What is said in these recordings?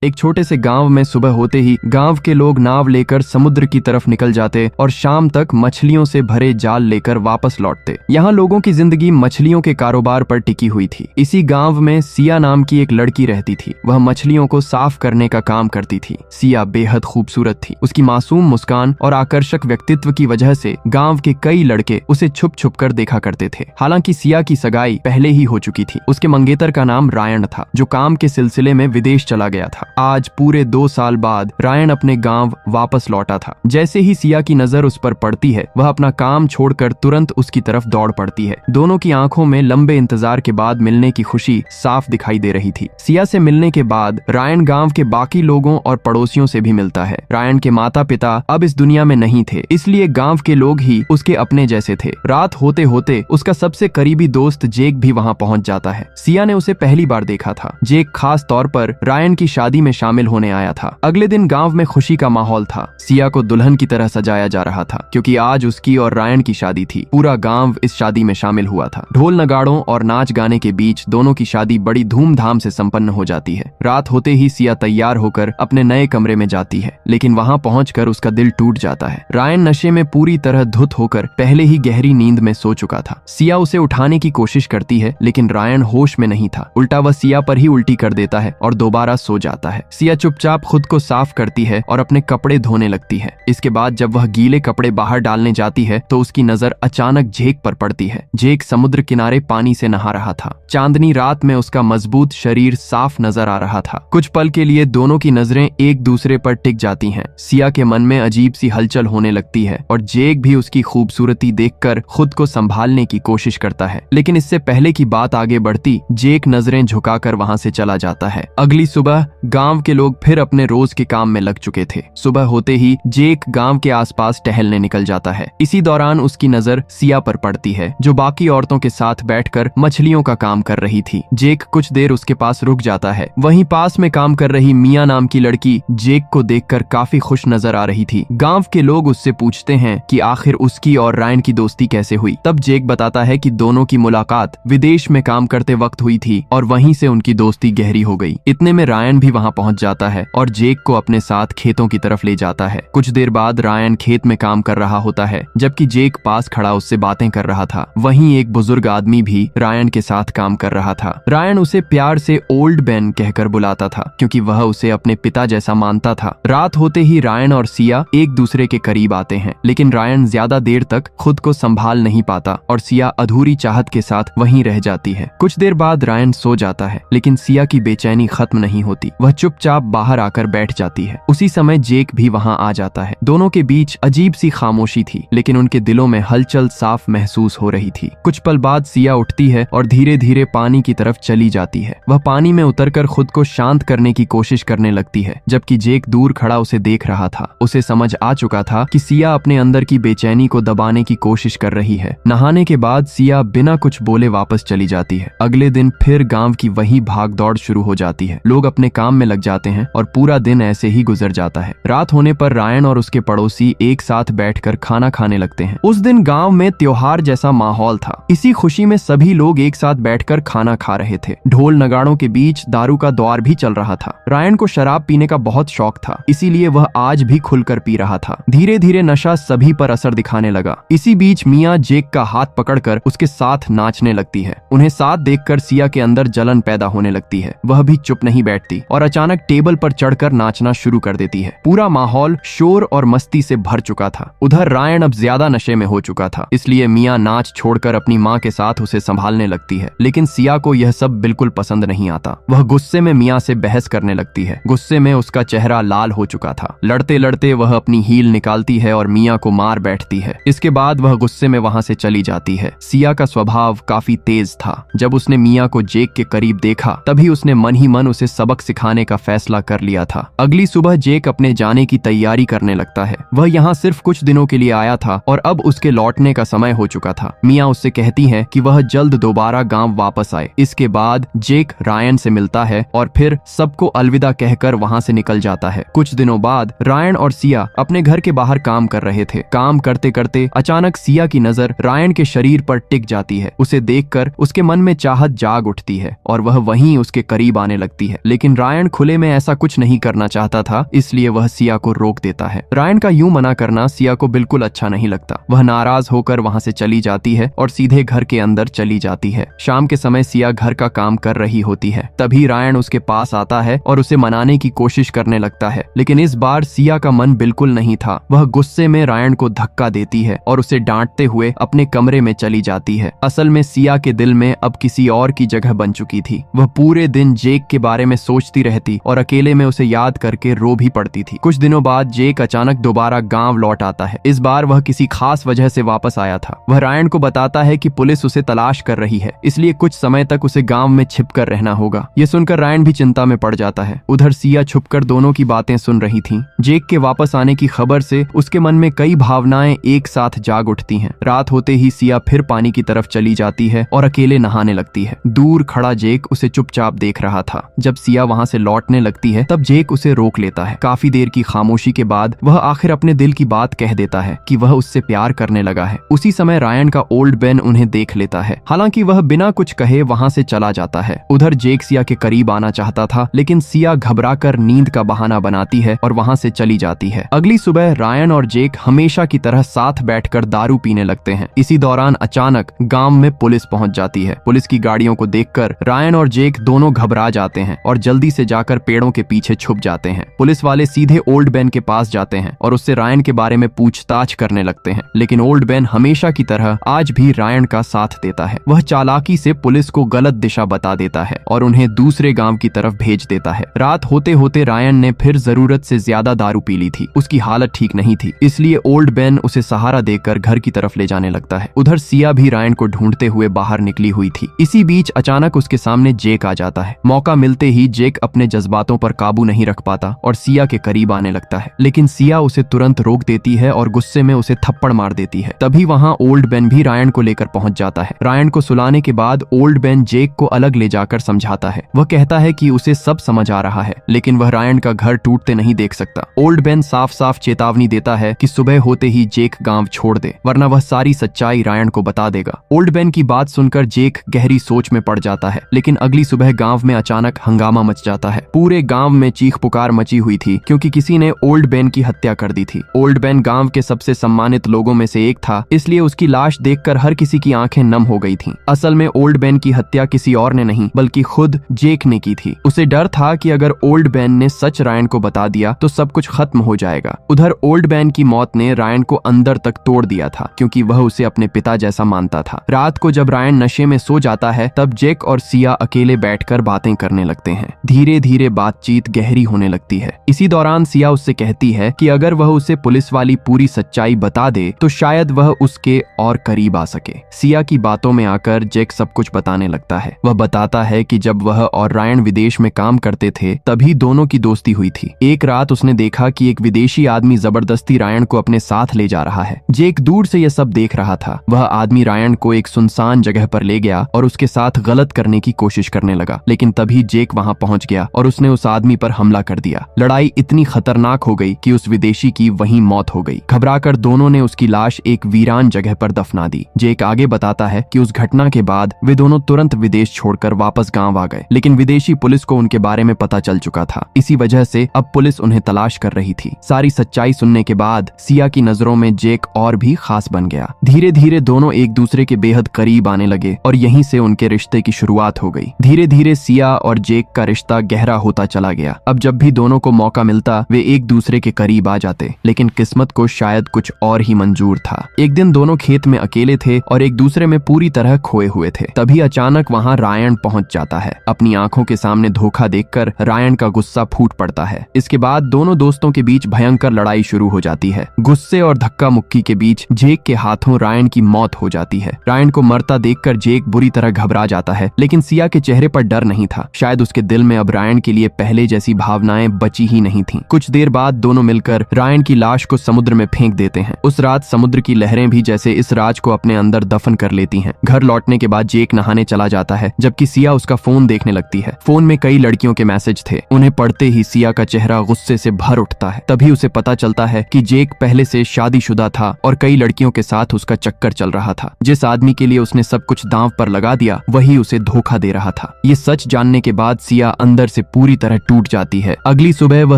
एक छोटे से गांव में सुबह होते ही गांव के लोग नाव लेकर समुद्र की तरफ निकल जाते और शाम तक मछलियों से भरे जाल लेकर वापस लौटते। यहाँ लोगों की जिंदगी मछलियों के कारोबार पर टिकी हुई थी। इसी गांव में सिया नाम की एक लड़की रहती थी। वह मछलियों को साफ करने का काम करती थी। सिया बेहद खूबसूरत थी। उसकी मासूम मुस्कान और आकर्षक व्यक्तित्व की वजह से गांव के कई लड़के उसे छुप छुप कर देखा करते थे। हालांकि सिया की सगाई पहले ही हो चुकी थी। उसके मंगेतर का नाम रायन था, जो काम के सिलसिले में विदेश चला गया था। आज पूरे 2 साल बाद रायन अपने गांव वापस लौटा था। जैसे ही सिया की नजर उस पर पड़ती है, वह अपना काम छोड़कर तुरंत उसकी तरफ दौड़ पड़ती है। दोनों की आंखों में लंबे इंतजार के बाद मिलने की खुशी साफ दिखाई दे रही थी। सिया से मिलने के बाद रायन गांव के बाकी लोगों और पड़ोसियों से भी मिलता है। रायन के माता पिता अब इस दुनिया में नहीं थे, इसलिए गांव के लोग ही उसके अपने जैसे थे। रात होते होते उसका सबसे करीबी दोस्त जेक भी वहां पहुंच जाता है। सिया ने उसे पहली बार देखा था। जेक खास तौर पर रायन की शादी में शामिल होने आया था। अगले दिन गांव में खुशी का माहौल था। सिया को दुल्हन की तरह सजाया जा रहा था, क्योंकि आज उसकी और रायन की शादी थी। पूरा गांव इस शादी में शामिल हुआ था। ढोल नगाड़ों और नाच गाने के बीच दोनों की शादी बड़ी धूमधाम से संपन्न हो जाती है। रात होते ही सिया तैयार होकर अपने नए कमरे में जाती है, लेकिन वहां पहुंचकर उसका दिल टूट जाता है। रायन नशे में पूरी तरह धुत होकर पहले ही गहरी नींद में सो चुका था। सिया उसे उठाने की कोशिश करती है, लेकिन रायन होश में नहीं था। उल्टा वह सिया पर ही उल्टी कर देता है और दोबारा सो जाता है। सिया चुपचाप खुद को साफ करती है और अपने कपड़े धोने लगती है। इसके बाद जब वह गीले कपड़े बाहर डालने जाती है तो उसकी नजर अचानक जेक पर पड़ती है। जेक समुद्र किनारे पानी से नहा रहा था। चांदनी रात में उसका मजबूत शरीर साफ नजर आ रहा था। कुछ पल के लिए दोनों की नजरें एक दूसरे पर टिक जाती हैं। सिया के मन में अजीब सी हलचल होने लगती है और जेक भी उसकी खूबसूरती देखकर खुद को संभालने की कोशिश करता है। लेकिन इससे पहले की बात आगे बढ़ती, जेक नजरें झुकाकर वहां से चला जाता है। अगली सुबह गांव के लोग फिर अपने रोज के काम में लग चुके थे। सुबह होते ही जेक गांव के आसपास टहलने निकल जाता है। इसी दौरान उसकी नजर सिया पर पड़ती है, जो बाकी औरतों के साथ बैठकर मछलियों का काम कर रही थी। जेक कुछ देर उसके पास रुक जाता है। वहीं पास में काम कर रही मिया नाम की लड़की जेक को देखकर काफी खुश नजर आ रही थी। गांव के लोग उससे पूछते हैं कि आखिर उसकी और रायन की दोस्ती कैसे हुई। तब जेक बताता है कि दोनों की मुलाकात विदेश में काम करते वक्त हुई थी और वहीं से उनकी दोस्ती गहरी हो गई। इतने में रायन भी वहां पहुंच जाता है और जेक को अपने साथ खेतों की तरफ ले जाता है। कुछ देर बाद रायन खेत में काम कर रहा होता है, जबकि जेक पास खड़ा उससे बातें कर रहा था। वहीं एक बुजुर्ग आदमी भी रायन के साथ काम कर रहा था। रायन उसे प्यार से ओल्ड बेन कहकर बुलाता था, क्योंकि वह उसे अपने पिता जैसा मानता था। रात होते ही रायन और सिया एक दूसरे के करीब आते हैं, लेकिन रायन ज्यादा देर तक खुद को संभाल नहीं पाता और सिया अधूरी चाहत के साथ वहीं रह जाती है। कुछ देर बाद रायन सो जाता है, लेकिन सिया की बेचैनी खत्म नहीं होती। वह चुपचाप बाहर आकर बैठ जाती है। उसी समय जेक भी वहां आ जाता है। दोनों के बीच अजीब सी खामोशी थी, लेकिन उनके दिलों में हलचल साफ महसूस हो रही थी। कुछ पल बाद सिया उठती है और धीरे धीरे पानी की तरफ चली जाती है। वह पानी में उतरकर खुद को शांत करने की कोशिश करने लगती है, जबकि जेक दूर खड़ा उसे देख रहा था। उसे समझ आ चुका था कि सिया अपने अंदर की बेचैनी को दबाने की कोशिश कर रही है। नहाने के बाद सिया बिना कुछ बोले वापस चली जाती है। अगले दिन फिर गांव की वही भाग दौड़ शुरू हो जाती है। लोग अपने काम में लग जाते हैं और पूरा दिन ऐसे ही गुजर जाता है। रात होने पर रायन और उसके पड़ोसी एक साथ बैठकर खाना खाने लगते हैं। उस दिन गांव में त्योहार जैसा माहौल था। इसी खुशी में सभी लोग एक साथ बैठकर खाना खा रहे थे। ढोल नगाड़ों के बीच दारू का दौर भी चल रहा था। रायन को शराब पीने का बहुत शौक था, इसीलिए वह आज भी खुलकर पी रहा था। धीरे धीरे नशा सभी पर असर दिखाने लगा। इसी बीच मिया जेक का हाथ पकड़कर उसके साथ नाचने लगती है। उन्हें साथ देखकर सिया के अंदर जलन पैदा होने लगती है। वह भी चुप नहीं बैठती और अचानक टेबल पर चढ़कर नाचना शुरू कर देती है। पूरा माहौल शोर और मस्ती से भर चुका था। उधर रायन अब ज्यादा नशे में हो चुका था, इसलिए मिया नाच छोड़कर अपनी माँ के साथ उसे संभालने लगती है। लेकिन सिया को यह सब बिल्कुल पसंद नहीं आता। वह गुस्से में मिया से बहस करने लगती है। गुस्से में उसका चेहरा लाल हो चुका था। लड़ते लड़ते वह अपनी हील निकालती है और मिया को मार बैठती है। इसके बाद वह गुस्से में वहां से चली जाती है। सिया का स्वभाव काफी तेज था। जब उसने मिया को जेक के करीब देखा, तभी उसने मन ही मन उसे सबक सिखाने का फैसला कर लिया था। अगली सुबह जेक अपने जाने की तैयारी करने लगता है। वह यहाँ सिर्फ कुछ दिनों के लिए आया था और अब उसके लौटने का समय हो चुका था। मिया उससे कहती है कि वह जल्द दोबारा गांव वापस आए। इसके बाद जेक रायन से मिलता है और फिर सबको अलविदा कहकर वहां से निकल जाता है। कुछ दिनों बाद रायन और सिया अपने घर के बाहर काम कर रहे थे। काम करते करते अचानक सिया की नजर रायन के शरीर पर टिक जाती है। उसे देखकर उसके मन में चाहत जाग उठती है और वह वहीं उसके करीब आने लगती है। लेकिन रायन खुले में ऐसा कुछ नहीं करना चाहता था, इसलिए वह सिया को रोक देता है। रायन का यूं मना करना सिया को बिल्कुल अच्छा नहीं लगता। वह नाराज होकर वहां से चली जाती है और सीधे घर के अंदर चली जाती है। शाम के समय सिया घर का काम कर रही होती है, तभी रायन उसके पास आता है और उसे मनाने की कोशिश करने लगता है, लेकिन इस बार सिया का मन बिल्कुल नहीं था। वह गुस्से में रायन को धक्का देती है और उसे डांटते हुए अपने कमरे में चली जाती है। असल में सिया के दिल में अब किसी और की जगह बन चुकी थी। वह पूरे दिन जेक के बारे में सोचती रहती और अकेले में उसे याद करके रो भी पड़ती थी। कुछ दिनों बाद जेक अचानक दोबारा गांव लौट आता है। इस बार वह किसी खास वजह से वापस आया था। वह रायन को बताता है कि पुलिस उसे तलाश कर रही है, इसलिए कुछ समय तक उसे गांव में छिपकर रहना होगा। ये सुनकर रायन भी चिंता में पड़ जाता है। उधर सिया छुपकर दोनों की बातें सुन रही थी। जेक के वापस आने की खबर से उसके मन में कई भावनाएं एक साथ जाग उठती हैं। रात होते ही सिया फिर पानी की तरफ चली जाती है और अकेले नहाने लगती है। दूर खड़ा जेक उसे चुपचाप देख रहा था। जब सिया वहां से लौटने लगती है तब जेक उसे रोक लेता है। काफी देर की खामोशी के बाद वह आखिर अपने दिल की बात कह देता है कि वह उससे प्यार करने लगा है। उसी समय रायन का ओल्ड बेन उन्हें देख लेता है। हालांकि वह बिना कुछ कहे वहां से चला जाता है। उधर जेक सिया के करीब आना चाहता था, लेकिन सिया घबराकर नींद का बहाना बनाती है और वहां से चली जाती है। अगली सुबह रायन और जेक हमेशा की तरह साथ बैठकर दारू पीने लगते हैं। इसी दौरान अचानक गांव में पुलिस पहुंच जाती है। पुलिस की गाड़ियों को देखकर रायन और जेक दोनों घबरा जाते हैं और जल्दी से जाकर पेड़ों के पीछे छुप जाते हैं। पुलिस वाले सीधे ओल्ड बेन के पास जाते हैं और उससे रायन के बारे में पूछताछ करने लगते हैं, लेकिन ओल्ड बेन हमेशा की तरह आज भी रायन का साथ देता है। वह चालाकी से पुलिस को गलत दिशा बता देता है और उन्हें दूसरे गांव की तरफ भेज देता है। रात होते होते रायन ने फिर जरूरत से ज्यादा दारू पी ली थी। उसकी हालत ठीक नहीं थी, इसलिए ओल्ड बेन उसे सहारा देकर घर की तरफ ले जाने लगता है। उधर सिया भी रायन को ढूंढते हुए बाहर निकली हुई थी। इसी बीच अचानक उसके सामने जेक आ जाता है। मौका मिलते ही जेक अपने जज्बातों पर काबू नहीं रख पाता और सिया के करीब आने लगता है, लेकिन सिया उसे तुरंत रोक देती है और गुस्से में उसे थप्पड़ मार देती है। तभी वहां ओल्ड बेन भी रायन को लेकर पहुंच जाता है। रायन को सुलाने के बाद ओल्ड बेन जेक को अलग ले जाकर समझाता है। वह कहता है कि उसे सब समझ आ रहा है, लेकिन वह रायन का घर टूटते नहीं देख सकता। ओल्ड बेन साफ साफ चेतावनी देता है कि सुबह होते ही जेक गांव छोड़ दे, वरना वह सारी सच्चाई रायन को बता देगा। ओल्ड बेन की बात सुनकर जेक गहरी सोच में पड़ जाता है, लेकिन अगली सुबह गांव में अचानक हंगामा मच जाता है। पूरे गांव में चीख पुकार मची हुई थी क्योंकि किसी ने ओल्ड बेन की हत्या कर दी थी। ओल्ड बेन गांव के सबसे सम्मानित लोगों में से एक था, इसलिए उसकी लाश देखकर हर किसी की आंखें नम हो गई थीं। असल में ओल्ड बेन की हत्या किसी और ने नहीं बल्कि खुद जेक ने की थी। उसे डर था कि अगर ओल्ड बेन ने सच रायन को बता दिया तो सब कुछ खत्म हो जाएगा। उधर ओल्ड बेन की मौत ने रायन को अंदर तक तोड़ दिया था क्योंकि वह उसे अपने पिता जैसा मानता था। रात को जब रायन नशे में सो जाता है तब जेक और सिया अकेले बैठकर बातें करने लगते हैं। धीरे धीरे बातचीत गहरी होने लगती है। इसी दौरान सिया उससे कहती है कि अगर वह उसे पुलिस वाली पूरी सच्चाई बता दे तो शायद वह उसके और करीब आ सके। सिया की बातों में आकर जेक सब कुछ बताने लगता है। वह बताता है कि जब वह और रायन विदेश में काम करते थे तभी दोनों की दोस्ती हुई थी। एक रात उसने देखा कि एक विदेशी आदमी जबरदस्ती रायन को अपने साथ ले जा रहा है। जेक दूर से यह सब देख रहा था। वह आदमी रायन को एक सुनसान जगह पर ले गया और उसके साथ गलत करने की कोशिश करने लगा, लेकिन तभी जेक वहां पहुंच गया और उसने उस आदमी पर हमला कर दिया। लड़ाई इतनी खतरनाक हो गई कि उस विदेशी की वहीं मौत हो गई। घबराकर दोनों ने उसकी लाश एक वीरान जगह पर दफना दी। जेक आगे बताता है कि उस घटना के बाद वे दोनों तुरंत विदेश छोड़कर वापस गांव आ गए, लेकिन विदेशी पुलिस को उनके बारे में पता चल चुका था। इसी वजह से अब पुलिस उन्हें तलाश कर रही थी। सारी सच्चाई सुनने के बाद सिया की नजरों में जेक और भी खास बन गया। धीरे धीरे दोनों एक दूसरे के बेहद करीब आने लगे और यहीं से उनके रिश्ते की शुरुआत हो गई। धीरे धीरे सिया और जेक का रिश्ता गहरा होता चला गया। अब जब भी दोनों को मौका मिलता वे एक दूसरे के करीब आ जाते, लेकिन किस्मत को शायद कुछ और ही मंजूर था। एक दिन दोनों खेत में अकेले थे और एक दूसरे में पूरी तरह खोए हुए थे। तभी अचानक वहां रायन पहुंच जाता है। अपनी आंखों के सामने धोखा देखकर रायन का गुस्सा फूट पड़ता है। इसके बाद दोनों दोस्तों के बीच भयंकर लड़ाई शुरू हो जाती है। गुस्से और धक्का मुक्की के बीच जेक के हाथों रायन की मौत हो जाती है। रायन को मरता देखकर जेक बुरी तरह घबरा जाता है, लेकिन सिया के चेहरे पर डर नहीं था। शायद उसके दिल में अब रायन के लिए पहले जैसी भावनाएं बची ही नहीं थीं। कुछ देर बाद दोनों मिलकर रायन की लाश को समुद्र में फेंक देते हैं। उस रात समुद्र की लहरें भी जैसे इस राज को अपने अंदर दफन कर लेती हैं। घर लौटने के बाद जेक नहाने चला जाता है, जबकि सिया उसका फोन देखने लगती है। फोन में कई लड़कियों के मैसेज थे। उन्हें पढ़ते ही सिया का चेहरा गुस्से से भर उठता है। तभी उसे पता चलता है कि जेक पहले से शादीशुदा था और कई लड़कियों के साथ उसका चक्कर चल रहा था। जिस आदमी के लिए उसने सब कुछ दांव पर लगा दिया वही उसे धोखा दे रहा था। ये सच जानने के बाद सिया अंदर से पूरी तरह टूट जाती है। अगली सुबह वह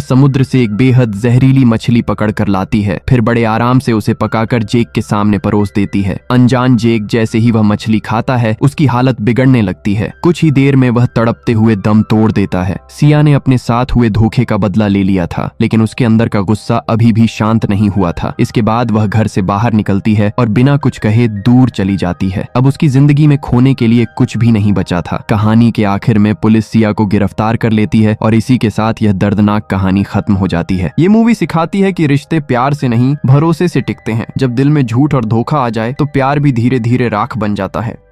समुद्र से एक बेहद जहरीली मछली पकड़ कर लाती है, फिर बड़े आराम से उसे पकाकर जेक के सामने परोस देती है। अनजान जेक जैसे ही वह मछली खाता है उसकी हालत बिगड़ने लगती है। कुछ ही देर में वह तड़पते हुए दम तोड़ देता है। सिया ने अपने साथ हुए धोखे का बदला ले लिया था, लेकिन उसके अंदर का गुस्सा अभी भी शांत नहीं हुआ था। इसके बाद वह घर से बाहर निकलती है और बिना कुछ कहे दूर चली जाती है। अब उसकी जिंदगी में खोने के लिए कुछ भी नहीं बचा था। कहानी के आखिर में पुलिस सिया को गिरफ्तार कर लेती है और इसी के साथ यह दर्दनाक कहानी खत्म हो जाती है। ये मूवी सिखाती है कि रिश्ते प्यार से नहीं भरोसे से टिकते हैं। जब दिल में झूठ और धोखा आ जाए तो प्यार भी धीरे धीरे राख बन जाता है।